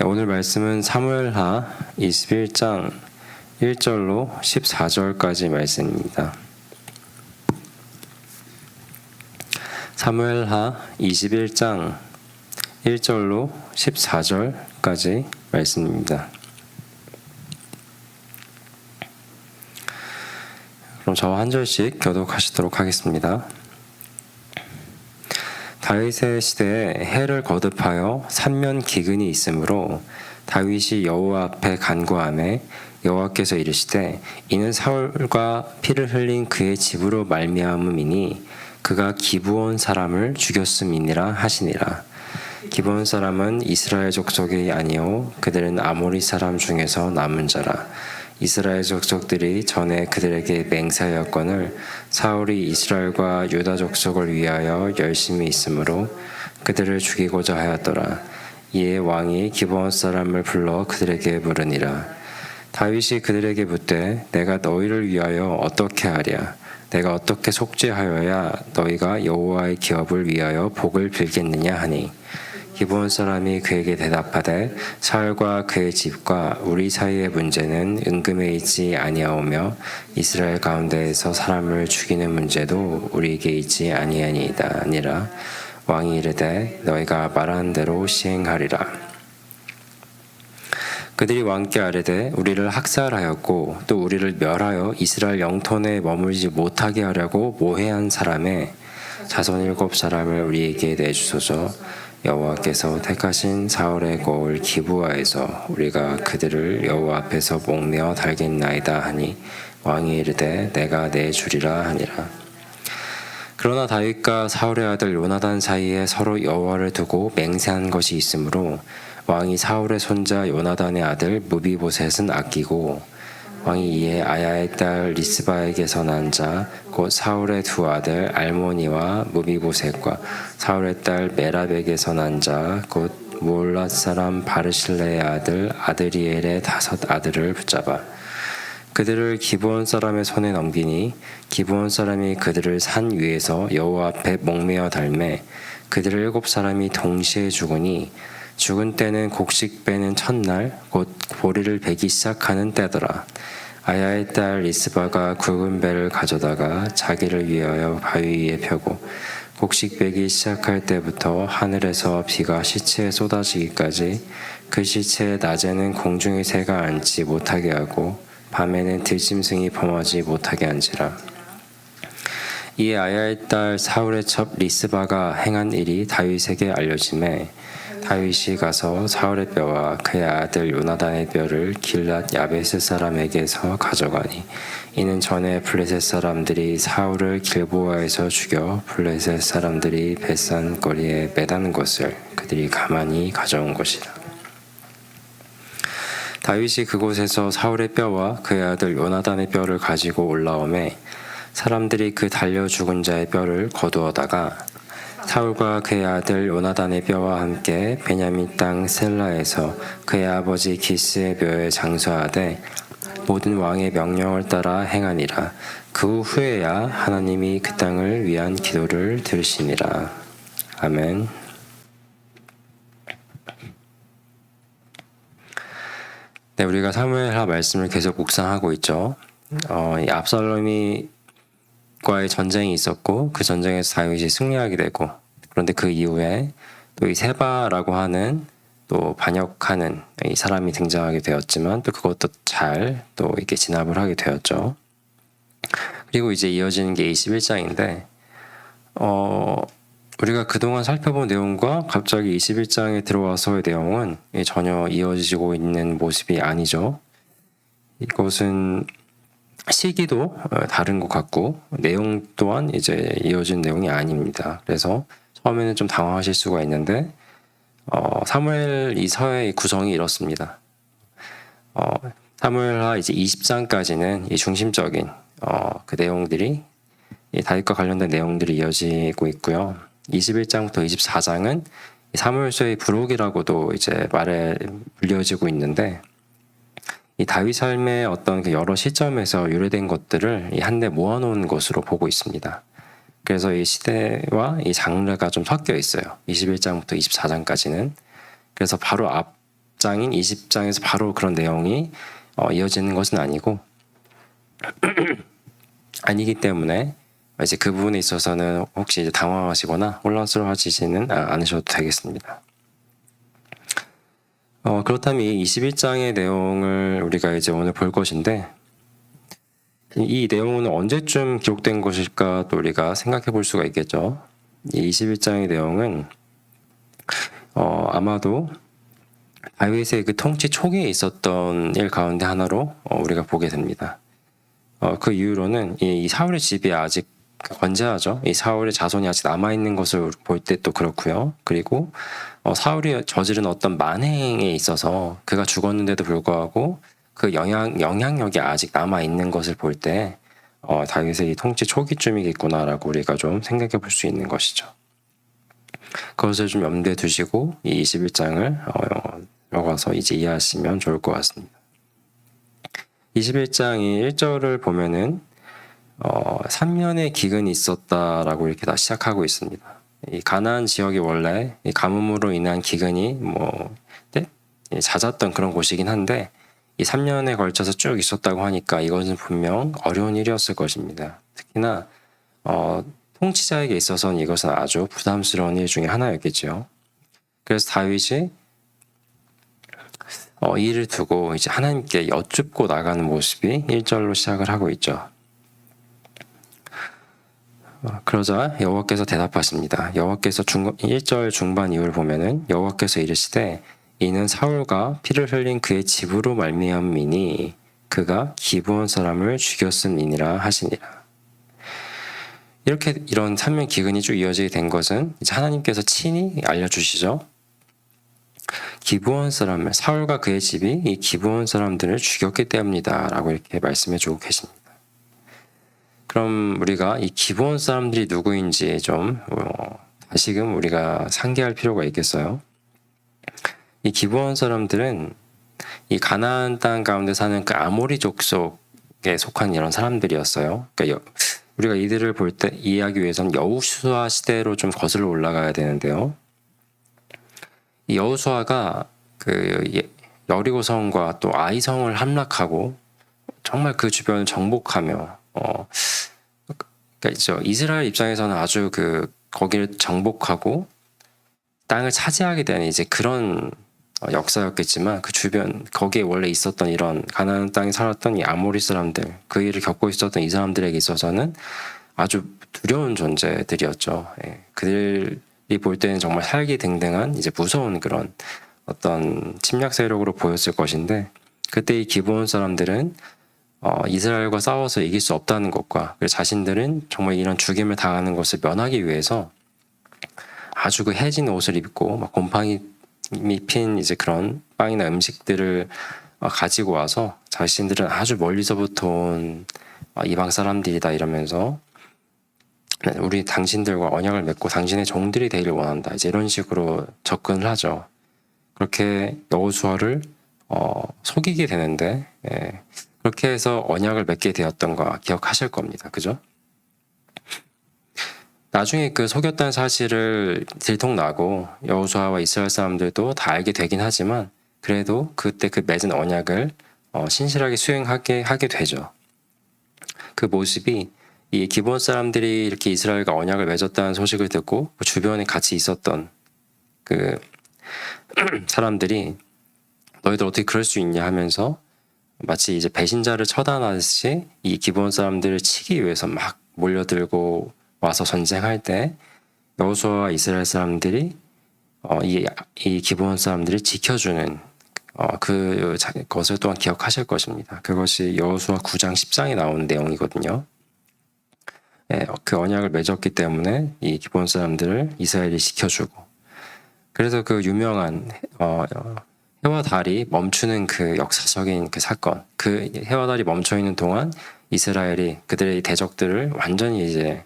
오늘 말씀은 사무엘하 21장 1절로 14절까지 말씀입니다. 사무엘하 21장 1절로 14절까지 말씀입니다. 그럼 저와 한 절씩 교독하시도록 하겠습니다. 다윗의 시대에 해를 거듭하여 삼면 기근이 있으므로 다윗이 여호와 앞에 간구하매 여호와께서 이르시되 이는 사울과 피를 흘린 그의 집으로 말미암음이니 그가 기브온 사람을 죽였음이니라 하시니라. 기브온 사람은 이스라엘 족속이 아니요 그들은 아모리 사람 중에서 남은 자라. 이스라엘 족속들이 전에 그들에게 맹세하였거늘 사울이 이스라엘과 유다 족속을 위하여 열심히 있으므로 그들을 죽이고자 하였더라. 이에 왕이 기브온 사람을 불러 그들에게 물으니라. 다윗이 그들에게 묻되 내가 너희를 위하여 어떻게 하랴? 내가 어떻게 속죄하여야 너희가 여호와의 기업을 위하여 복을 빌겠느냐 하니 기브온 사람이 그에게 대답하되 사울과 그의 집과 우리 사이의 문제는 은금에 있지 아니하오며 이스라엘 가운데에서 사람을 죽이는 문제도 우리에게 있지 아니하니이다 아니라 왕이 이르되 너희가 말하는 대로 시행하리라. 그들이 왕께 아뢰되 우리를 학살하였고 또 우리를 멸하여 이스라엘 영토 내에 머물지 못하게 하려고 모해한 사람의 자손 7사람을 우리에게 내주소서. 여호와께서 택하신 사울의 고을 기브아에서 우리가 그들을 여호와 앞에서 목매어 달겠나이다 하니 왕이 이르되 내가 내주리라 하니라. 그러나 다윗과 사울의 아들 요나단 사이에 서로 여호와를 두고 맹세한 것이 있으므로 왕이 사울의 손자 요나단의 아들 무비보셋은 아끼고 왕이 이에 아야의 딸 리스바에게서 난 자 곧 사울의 두 아들 알모니와 무비보셋과 사울의 딸 메랍에게서 난 자 곧 몰랏 사람 바르실레의 아들 아드리엘의 5 아들을 붙잡아 그들을 기브온 사람의 손에 넘기니 기브온 사람이 그들을 산 위에서 여호와 앞에 목매어 달매 그들 7사람이 동시에 죽으니 죽은 때는 곡식 빼는 첫날 곧 보리를 베기 시작하는 때더라. 아야의 딸 리스바가 굵은 배를 가져다가 자기를 위하여 바위 위에 펴고 곡식 베기 시작할 때부터 하늘에서 비가 시체에 쏟아지기까지 그 시체에 낮에는 공중의 새가 앉지 못하게 하고 밤에는 들짐승이 범하지 못하게 한지라. 이에 아야의 딸 사울의 첩 리스바가 행한 일이 다윗에게 알려지매 다윗이 가서 사울의 뼈와 그의 아들 요나단의 뼈를 길랏 야베스 사람에게서 가져가니 이는 전에 블레셋 사람들이 사울을 길보아에서 죽여 블레셋 사람들이 벳산 거리에 매다는 것을 그들이 가만히 가져온 것이라. 다윗이 그곳에서 사울의 뼈와 그의 아들 요나단의 뼈를 가지고 올라오매 사람들이 그 달려 죽은 자의 뼈를 거두어다가 사울과 그의 아들 요나단의 뼈와 함께 베냐민 땅 셀라에서 그의 아버지 기스의 묘에 장수하되 모든 왕의 명령을 따라 행하니라. 그 후에야 하나님이 그 땅을 위한 기도를 들으시니라. 아멘. 네, 우리가 사무엘하 말씀을 계속 묵상하고 있죠. 이 압살롬이 과의 전쟁이 있었고 그 전쟁에서 다윗이 승리하게 되고 그런데 그 이후에 또 이 세바라고 하는 또 반역하는 이 사람이 등장하게 되었지만 또 그것도 잘 또 이렇게 진압을 하게 되었죠. 그리고 이제 이어지는 게 21장인데 우리가 그동안 살펴본 내용과 갑자기 21장에 들어와서의 내용은 전혀 이어지고 있는 모습이 아니죠. 이것은 시기도 다른 것 같고 내용 또한 이제 이어진 내용이 아닙니다. 그래서 처음에는 좀 당황하실 수가 있는데 사무엘 이서의 구성이 이렇습니다. 사무엘하 이제 20장까지는 이 중심적인 그 내용들이 다윗과 관련된 내용들이 이어지고 있고요. 21장부터 24장은 사무엘서의 부록이라고도 이제 말에 불려지고 있는데 이 다윗 삶의 어떤 그 여러 시점에서 유래된 것들을 한데 모아놓은 것으로 보고 있습니다. 그래서 이 시대와 이 장르가 좀 섞여 있어요. 21장부터 24장까지는. 그래서 바로 앞 장인 20장에서 바로 그런 내용이 이어지는 것은 아니고 아니기 때문에 이제 그 부분에 있어서는 혹시 이제 당황하시거나 혼란스러워하시지는 않으셔도 되겠습니다. 그렇다면 이 21장의 내용을 우리가 이제 오늘 볼 것인데 이 내용은 언제쯤 기록된 것일까 또 우리가 생각해 볼 수가 있겠죠. 이 21장의 내용은 아마도 다윗의 그 통치 초기에 있었던 일 가운데 하나로 우리가 보게 됩니다. 그 이유로는 이 사울의 집이 아직 건재하죠. 이 사울의 자손이 아직 남아있는 것을 볼 때 또 그렇고요. 그리고 사울이 저지른 어떤 만행에 있어서 그가 죽었는데도 불구하고 그 영향력이 아직 남아있는 것을 볼 때 다윗의 이 통치 초기쯤이겠구나라고 우리가 좀 생각해 볼 수 있는 것이죠. 그것을 좀 염두에 두시고 이 21장을 들어가서 이제 이해하시면 좋을 것 같습니다. 21장이 1절을 보면은 3년의 기근이 있었다라고 이렇게 다 시작하고 있습니다. 이 가나안 지역이 원래 이 가뭄으로 인한 기근이 잦았던 그런 곳이긴 한데 이 3년에 걸쳐서 쭉 있었다고 하니까 이것은 분명 어려운 일이었을 것입니다. 특히나 통치자에게 있어서는 이것은 아주 부담스러운 일 중에 하나였겠죠. 그래서 다윗이 이 일을 두고 이제 하나님께 여쭙고 나가는 모습이 1절로 시작을 하고 있죠. 그러자 여호와께서 대답하십니다. 여호와께서 1절 중반 이후를 보면은 여호와께서 이르시되 이는 사울과 피를 흘린 그의 집으로 말미암이니 그가 기브온 사람을 죽였음이니라 하시니라. 이렇게 이런 3년 기근이 쭉 이어지게 된 것은 이제 하나님께서 친히 알려주시죠. 기브온 사람을 사울과 그의 집이 이 기브온 사람들을 죽였기 때문이다라고 이렇게 말씀해 주고 계십니다. 그럼 우리가 이 기브온 사람들이 누구인지 좀 다시금 우리가 상기할 필요가 있겠어요. 이 기브온 사람들은 이 가나안 땅 가운데 사는 그 아모리 족속에 속한 이런 사람들이었어요. 그러니까 우리가 이들을 볼 때 이해하기 위해서는 여호수아 시대로 좀 거슬러 올라가야 되는데요. 이 여호수아가 그 여리고성과 또 아이성을 함락하고 정말 그 주변을 정복하며 그러니까 이스라엘 입장에서는 아주 거기를 정복하고 땅을 차지하게 되는 이제 그런 역사였겠지만 그 주변 거기에 원래 있었던 이런 가나안 땅에 살았던 이 아모리 사람들 그 일을 겪고 있었던 이 사람들에게 있어서는 아주 두려운 존재들이었죠. 그들이 볼 때는 정말 살기등등한 이제 무서운 그런 어떤 침략 세력으로 보였을 것인데 그때 이 기브온 사람들은 이스라엘과 싸워서 이길 수 없다는 것과 자신들은 정말 이런 죽임을 당하는 것을 면하기 위해서 아주 그 해진 옷을 입고 막 곰팡이 핀 이제 그런 빵이나 음식들을 가지고 와서 자신들은 아주 멀리서부터 온 이방 사람들이다 이러면서 우리 당신들과 언약을 맺고 당신의 종들이 되기를 원한다 이제 이런 식으로 접근을 하죠. 그렇게 여호수아를 속이게 되는데 그렇게 해서 언약을 맺게 되었던 거 기억하실 겁니다. 그죠? 나중에 그 속였다는 사실을 들통나고 여호수아와 이스라엘 사람들도 다 알게 되긴 하지만 그래도 그때 그 맺은 언약을 신실하게 수행하게 되죠. 그 모습이 이 기브온 사람들이 이렇게 이스라엘과 언약을 맺었다는 소식을 듣고 주변에 같이 있었던 그 사람들이 너희들 어떻게 그럴 수 있냐 하면서 마치 이제 배신자를 처단하듯이 이 기브온 사람들을 치기 위해서 막 몰려들고 와서 전쟁할 때 여호수아와 이스라엘 사람들이 이 기브온 사람들을 지켜주는 그것을 또한 기억하실 것입니다. 그것이 여호수아 9장 10장에 나온 내용이거든요. 그 언약을 맺었기 때문에 이 기브온 사람들을 이스라엘이 지켜주고 그래서 그 유명한 해와 달이 멈추는 그 역사적인 그 사건 그 해와 달이 멈춰 있는 동안 이스라엘이 그들의 대적들을 완전히 이제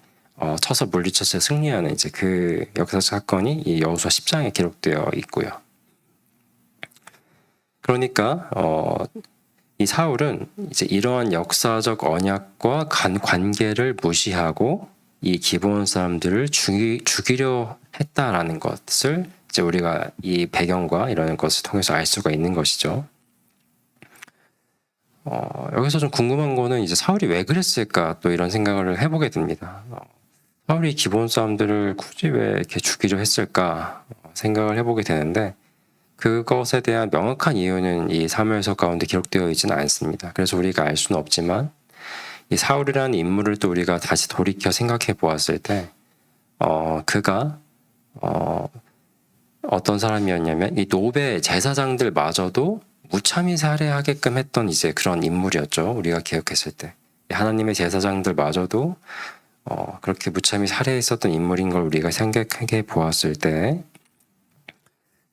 쳐서 물리쳐서 승리하는 이제 그 역사적 사건이 이 여호수아 10장에 기록되어 있고요. 그러니까 이 사울은 이제 이러한 역사적 언약과 관계를 무시하고 이 기브온 사람들을 죽이려 했다라는 것을 이제 우리가 이 배경과 이런 것을 통해서 알 수가 있는 것이죠. 여기서 좀 궁금한 거는 이제 사울이 왜 그랬을까 또 이런 생각을 해보게 됩니다. 사울이 기브온 사람들을 굳이 왜 이렇게 죽이려 했을까 생각을 해보게 되는데 그것에 대한 명확한 이유는 이 사무엘서 가운데 기록되어 있지는 않습니다. 그래서 우리가 알 수는 없지만 이 사울이라는 인물을 또 우리가 다시 돌이켜 생각해 보았을 때 그가 어떤 사람이었냐면 이 노베 제사장들마저도 무참히 살해하게끔 했던 이제 그런 인물이었죠. 우리가 기억했을 때 하나님의 제사장들마저도 그렇게 무참히 살해했었던 인물인 걸 우리가 생각해 보았을 때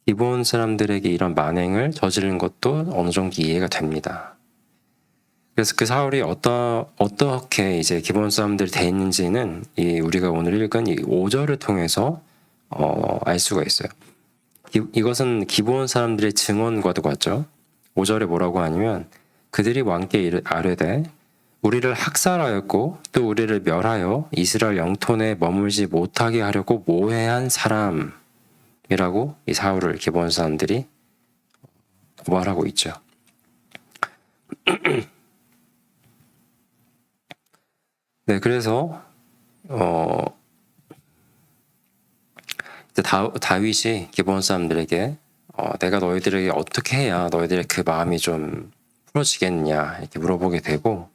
기브온 사람들에게 이런 만행을 저지른 것도 어느 정도 이해가 됩니다. 그래서 그 사울이 어떻게 이제 기브온 사람들이 돼 있는지는 우리가 오늘 읽은 이 5절을 통해서 알 수가 있어요. 이것은 기브온 사람들의 증언과도 같죠. 5절에 뭐라고 하냐면 그들이 왕께 아뢰되 우리를 학살하였고 또 우리를 멸하여 이스라엘 영토 내에 머물지 못하게 하려고 모해한 사람이라고 이 사울을 기브온 사람들이 고발하고 있죠. 네, 그래서 다윗이 기브온 사람들에게 내가 너희들에게 어떻게 해야 너희들의 그 마음이 좀 풀어지겠냐 이렇게 물어보게 되고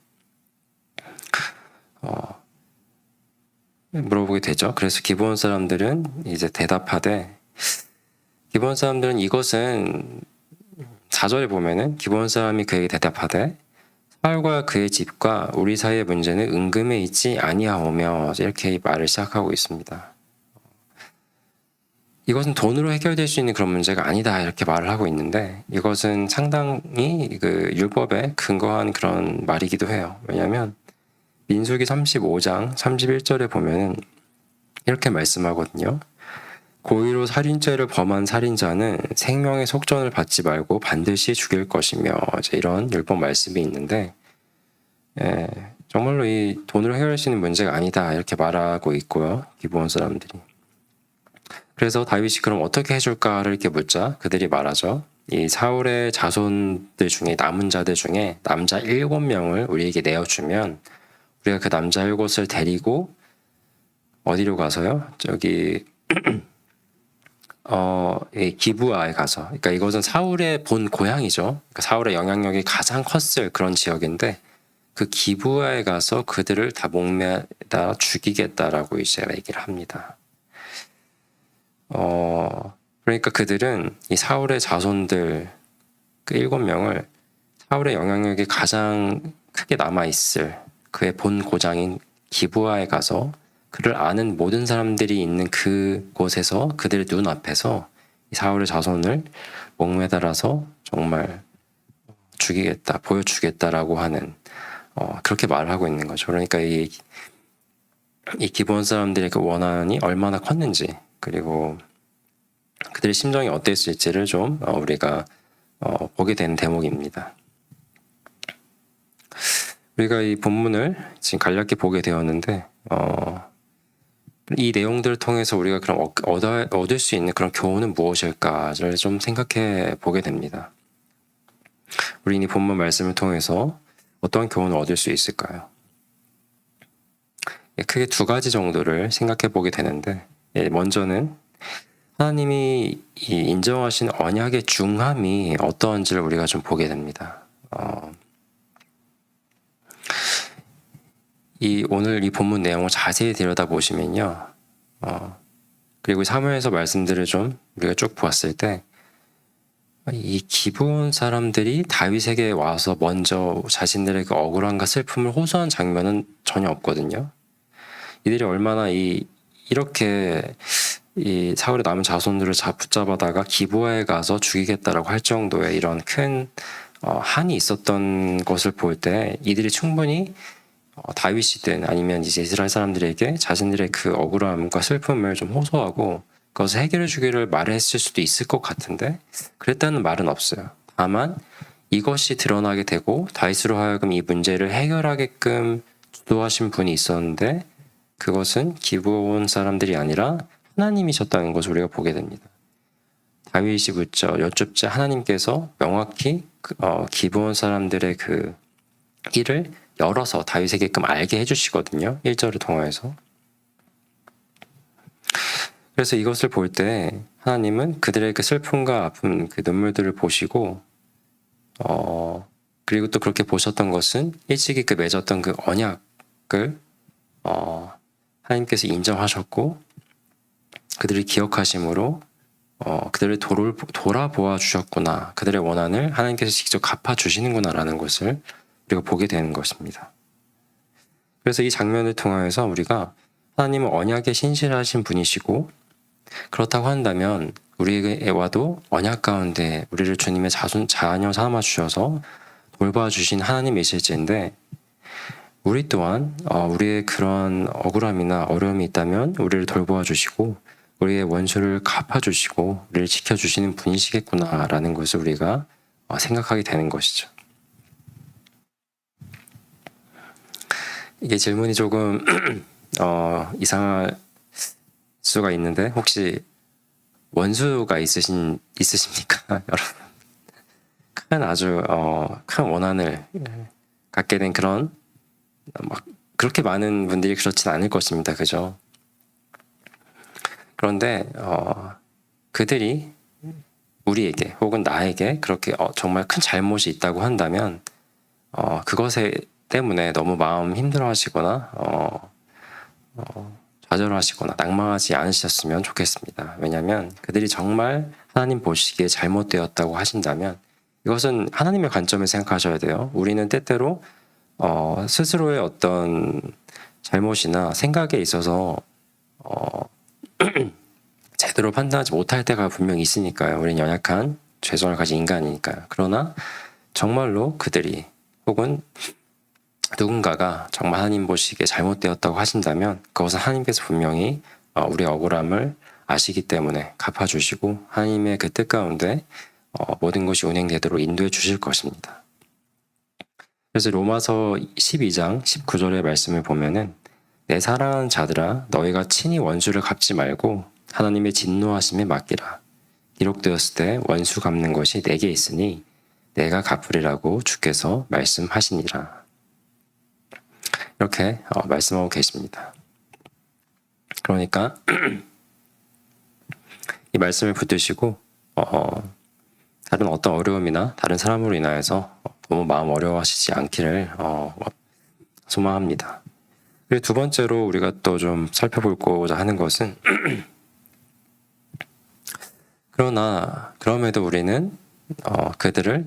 물어보게 되죠. 그래서 기브온 사람들은 이제 대답하되 기브온 사람들은 이것은 4절에 보면은 기브온 사람이 그에게 대답하되 사울과 그의 집과 우리 사이의 문제는 은금에 있지 아니하오며 이렇게 말을 시작하고 있습니다. 이것은 돈으로 해결될 수 있는 그런 문제가 아니다 이렇게 말을 하고 있는데 이것은 상당히 그 율법에 근거한 그런 말이기도 해요. 왜냐하면 민수기 35장 31절에 보면은 이렇게 말씀하거든요. 고의로 살인죄를 범한 살인자는 생명의 속전을 받지 말고 반드시 죽일 것이며 이런 율법 말씀이 있는데 정말로 이 돈으로 해결할 수 있는 문제가 아니다 이렇게 말하고 있고요. 기브온 사람들이. 그래서 다윗이 그럼 어떻게 해줄까를 이렇게 묻자 그들이 말하죠. 이 사울의 자손들 중에 남은 자들 중에 남자 7명을 우리에게 내어주면 우리가 그 남자 7을 데리고 어디로 가서요? 저기 기브아에 가서 그러니까 이것은 사울의 본 고향이죠. 그러니까 사울의 영향력이 가장 컸을 그런 지역인데 그 기브아에 가서 그들을 다 목매다 죽이겠다라고 이제 얘기를 합니다. 그러니까 그들은 이 사울의 자손들 그 7명을 사울의 영향력이 가장 크게 남아있을 그의 본 고장인 기브아에 가서 그를 아는 모든 사람들이 있는 그곳에서 그들의 눈앞에서 이 사울의 자손을 목매달아서 정말 죽이겠다, 보여주겠다라고 하는 그렇게 말을 하고 있는 거죠. 그러니까 이 기브온 사람들의 그 원한이 얼마나 컸는지 그리고 그들의 심정이 어땠을지를 좀 우리가 보게 되는 대목입니다. 우리가 이 본문을 지금 간략히 보게 되었는데 이 내용들을 통해서 우리가 그럼 얻을 수 있는 그런 교훈은 무엇일까를 좀 생각해 보게 됩니다. 우리는 이 본문 말씀을 통해서 어떠한 교훈을 얻을 수 있을까요? 크게 2가지 정도를 생각해 보게 되는데 먼저는 하나님이 인정하신 언약의 중함이 어떠한지를 우리가 좀 보게 됩니다. 오늘 이 본문 내용을 자세히 들여다보시면요. 그리고 사무엘서 말씀들을 좀 우리가 쭉 보았을 때 이 기브온 사람들이 다윗에게 와서 먼저 자신들의 그 억울함과 슬픔을 호소한 장면은 전혀 없거든요. 이들이 얼마나 이렇게 이 사울의 남은 자손들을 붙잡아다가 기브아에 가서 죽이겠다라고 할 정도의 이런 큰 한이 있었던 것을 볼 때 이들이 충분히 다윗이든 아니면 이제 이스라엘 사람들에게 자신들의 그 억울함과 슬픔을 좀 호소하고 그것을 해결해 주기를 말했을 수도 있을 것 같은데 그랬다는 말은 없어요. 다만 이것이 드러나게 되고 다윗으로 하여금 이 문제를 해결하게끔 주도하신 분이 있었는데 그것은 기브온 사람들이 아니라 하나님이셨다는 것을 우리가 보게 됩니다. 다윗이 묻죠. 여쭙자 하나님께서 명확히 기브온 사람들의 그 일을 열어서 다윗에게끔 알게 해주시거든요. 1절을 통해서. 그래서 이것을 볼 때 하나님은 그들의 그 슬픔과 아픔, 그 눈물들을 보시고 그리고 또 그렇게 보셨던 것은 일찍이 그 맺었던 그 언약을 하나님께서 인정하셨고 그들을 기억하심으로 그들을 돌아보아 주셨구나. 그들의 원한을 하나님께서 직접 갚아주시는구나라는 것을 우리가 보게 되는 것입니다. 그래서 이 장면을 통해서 우리가 하나님은 언약에 신실하신 분이시고 그렇다고 한다면 우리와도 언약 가운데 우리를 주님의 자녀 삼아 주셔서 돌봐주신 하나님이실지인데 우리 또한 우리의 그런 억울함이나 어려움이 있다면 우리를 돌보아 주시고 우리의 원수를 갚아주시고 우리를 지켜주시는 분이시겠구나라는 것을 우리가 생각하게 되는 것이죠. 이게 질문이 조금 이상할 수가 있는데 혹시 원수가 있으십니까, 여러분? 아주 큰 원한을 갖게 된 그런 막 그렇게 많은 분들이 그렇진 않을 것입니다, 그죠? 그런데 그들이 우리에게 혹은 나에게 그렇게 정말 큰 잘못이 있다고 한다면 그것에 때문에 너무 마음 힘들어하시거나 좌절하시거나 낙망하지 않으셨으면 좋겠습니다. 왜냐하면 그들이 정말 하나님 보시기에 잘못되었다고 하신다면 이것은 하나님의 관점을 생각하셔야 돼요. 우리는 때때로 스스로의 어떤 잘못이나 생각에 있어서 제대로 판단하지 못할 때가 분명히 있으니까요. 우리는 연약한 죄성을 가진 인간이니까요. 그러나 정말로 그들이 혹은 누군가가 정말 하나님 보시기에 잘못되었다고 하신다면 그것은 하나님께서 분명히 우리의 억울함을 아시기 때문에 갚아주시고 하나님의 그 뜻 가운데 모든 것이 운행되도록 인도해 주실 것입니다. 그래서 로마서 12장 19절의 말씀을 보면은 내 사랑하는 자들아 너희가 친히 원수를 갚지 말고 하나님의 진노하심에 맡기라. 기록되었을 때 원수 갚는 것이 내게 있으니 내가 갚으리라고 주께서 말씀하시니라. 이렇게 말씀하고 계십니다. 그러니까 이 말씀을 붙드시고 다른 어떤 어려움이나 다른 사람으로 인하여서 너무 마음 어려워하시지 않기를 소망합니다. 그리고 두 번째로 우리가 또 좀 살펴보고자 하는 것은 그럼에도 우리는 그들을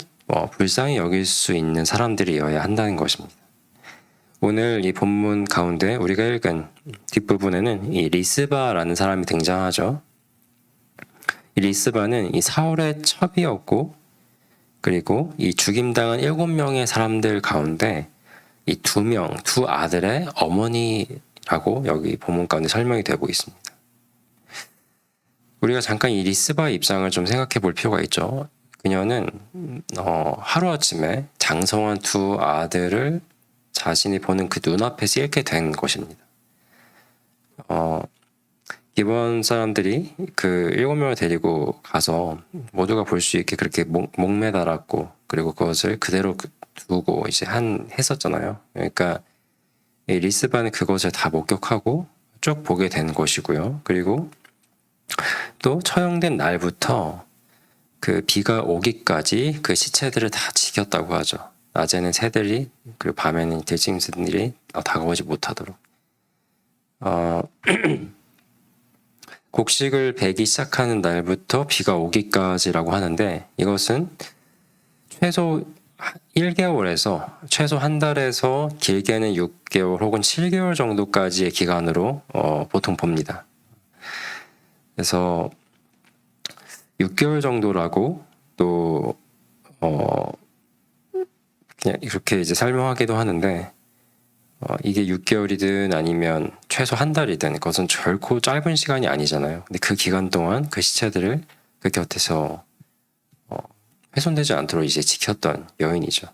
불쌍히 여길 수 있는 사람들이어야 한다는 것입니다. 오늘 이 본문 가운데 우리가 읽은 뒷부분에는 이 리스바라는 사람이 등장하죠. 이 리스바는 이 사울의 첩이었고 그리고 이 죽임당한 7명의 사람들 가운데 이 두 아들의 어머니라고 여기 본문 가운데 설명이 되고 있습니다. 우리가 잠깐 이 리스바의 입장을 좀 생각해 볼 필요가 있죠. 그녀는 하루아침에 장성한 두 아들을 자신이 보는 그 눈앞에서 잃게 된 것입니다. 기브온 사람들이 그 7명을 데리고 가서 모두가 볼 수 있게 그렇게 목매달았고 그리고 그것을 그대로 두고 이제 했었잖아요. 그러니까 이 리스바는 그것을 다 목격하고 쭉 보게 된 것이고요. 그리고 또 처형된 날부터 그 비가 오기까지 그 시체들을 다 지켰다고 하죠. 낮에는 새들이 그리고 밤에는 들짐승들이 다가오지 못하도록 곡식을 베기 시작하는 날부터 비가 오기까지라고 하는데 이것은 최소 1개월에서 최소 한 달에서 길게는 6개월 혹은 7개월 정도까지의 기간으로 보통 봅니다. 그래서 6개월 정도라고 또 그냥 이렇게 이제 설명하기도 하는데 이게 6개월이든 아니면 최소 한 달이든 그것은 결코 짧은 시간이 아니잖아요. 근데 그 기간 동안 그 시체들을 그 곁에서 훼손되지 않도록 이제 지켰던 여인이죠.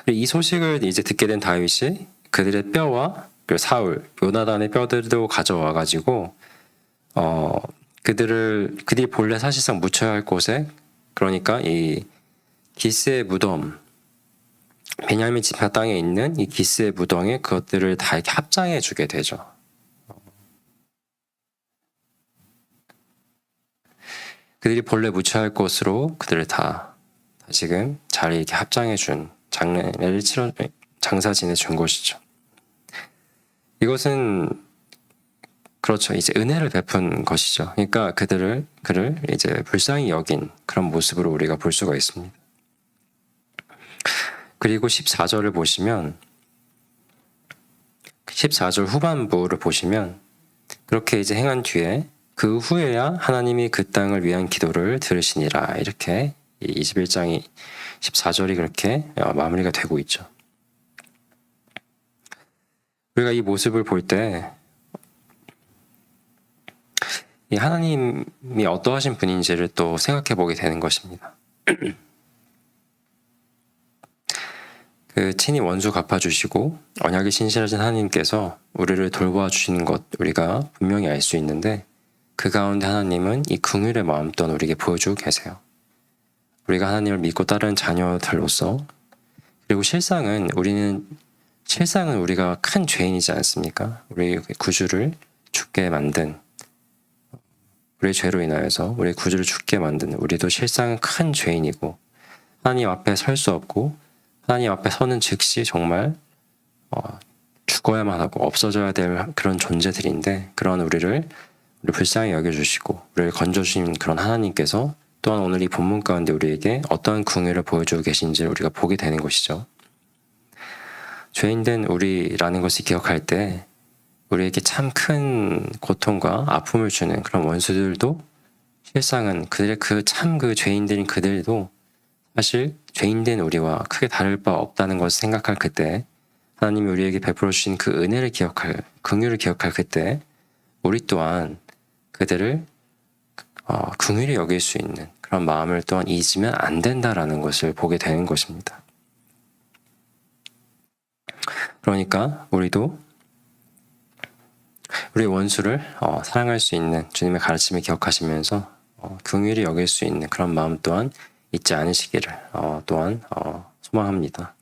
이 소식을 이제 듣게 된 다윗이 그들의 뼈와 그리고 사울, 요나단의 뼈들도 가져와 가지고 그들이 본래 사실상 묻혀야 할 곳에, 그러니까 이 기스의 무덤, 베냐민 지파 땅에 있는 이 기스의 무덤에 그것들을 다 이렇게 합장해 주게 되죠. 그들이 본래 묻혀야 할 곳으로 그들을 다 지금 잘 이렇게 합장해 준 장례를 장사 지내 준 것이죠. 이것은 그렇죠. 이제 은혜를 베푼 것이죠. 그러니까 그를 이제 불쌍히 여긴 그런 모습으로 우리가 볼 수가 있습니다. 그리고 14절을 보시면 14절 후반부를 보시면 그렇게 이제 행한 뒤에 그 후에야 하나님이 그 땅을 위한 기도를 들으시니라, 이렇게 21장이 14절이 그렇게 마무리가 되고 있죠. 우리가 이 모습을 볼 때 이 하나님이 어떠하신 분인지를 또 생각해 보게 되는 것입니다. 그 친히 원수 갚아주시고 언약이 신실하신 하나님께서 우리를 돌보아 주시는 것 우리가 분명히 알 수 있는데, 그 가운데 하나님은 이 긍휼의 마음 또한 우리에게 보여주고 계세요. 우리가 하나님을 믿고 따르는 자녀들로서, 그리고 실상은 우리가 큰 죄인이지 않습니까? 우리 구주를 죽게 만든, 우리의 죄로 인하여서 우리의 구주를 죽게 만든 우리도 실상은 큰 죄인이고, 하나님 앞에 설 수 없고, 하나님 앞에 서는 즉시 정말 죽어야만 하고 없어져야 될 그런 존재들인데, 그런 우리를 불쌍히 여겨주시고 우리를 건져주신 그런 하나님께서 또한 오늘 이 본문 가운데 우리에게 어떠한 긍휼을 보여주고 계신지를 우리가 보게 되는 것이죠. 죄인된 우리라는 것을 기억할 때 우리에게 참 큰 고통과 아픔을 주는 그런 원수들도 실상은 그 죄인들인 그들도 사실 죄인된 우리와 크게 다를 바 없다는 것을 생각할 그때, 하나님이 우리에게 베풀어 주신 그 은혜를 긍휼을 기억할 그때, 우리 또한 그들을 긍휼히 여길 수 있는 그런 마음을 또한 잊으면 안 된다라는 것을 보게 되는 것입니다. 그러니까 우리도 우리 원수를 사랑할 수 있는 주님의 가르침을 기억하시면서 긍휼히 여길 수 있는 그런 마음 또한 잊지 않으시기를 또한 소망합니다.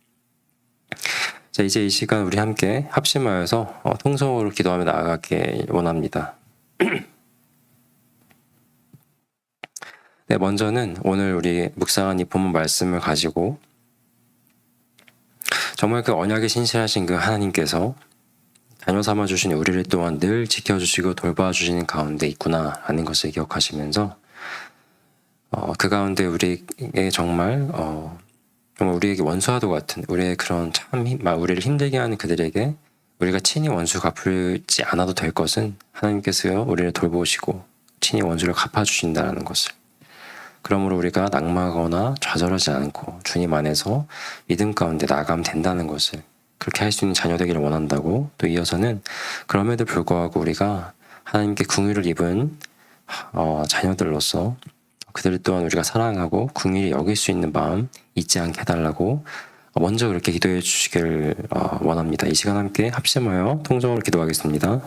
자, 이제 이 시간 우리 함께 합심하여서 통성으로 기도하며 나아가길 원합니다. 네, 먼저는 오늘 우리 묵상한 이 본문 말씀을 가지고 정말 그 언약에 신실하신 그 하나님께서 자녀 삼아 주신 우리를 또한 늘 지켜주시고 돌봐주시는 가운데 있구나라는 것을 기억하시면서 그 가운데 우리에게 정말 우리에게 원수와도 같은 우리의 그런 우리를 힘들게 하는 그들에게 우리가 친히 원수 갚지 않아도 될 것은 하나님께서 우리를 돌보시고 친히 원수를 갚아주신다는 것을, 그러므로 우리가 낙망하거나 좌절하지 않고 주님 안에서 믿음 가운데 나아가면 된다는 것을, 그렇게 할 수 있는 자녀 되기를 원한다고, 또 이어서는 그럼에도 불구하고 우리가 하나님께 긍휼을 입은 자녀들로서 그들을 또한 우리가 사랑하고 긍휼히 여길 수 있는 마음 잊지 않게 해달라고 먼저 그렇게 기도해 주시길 원합니다. 이 시간 함께 합심하여 통성으로 기도하겠습니다.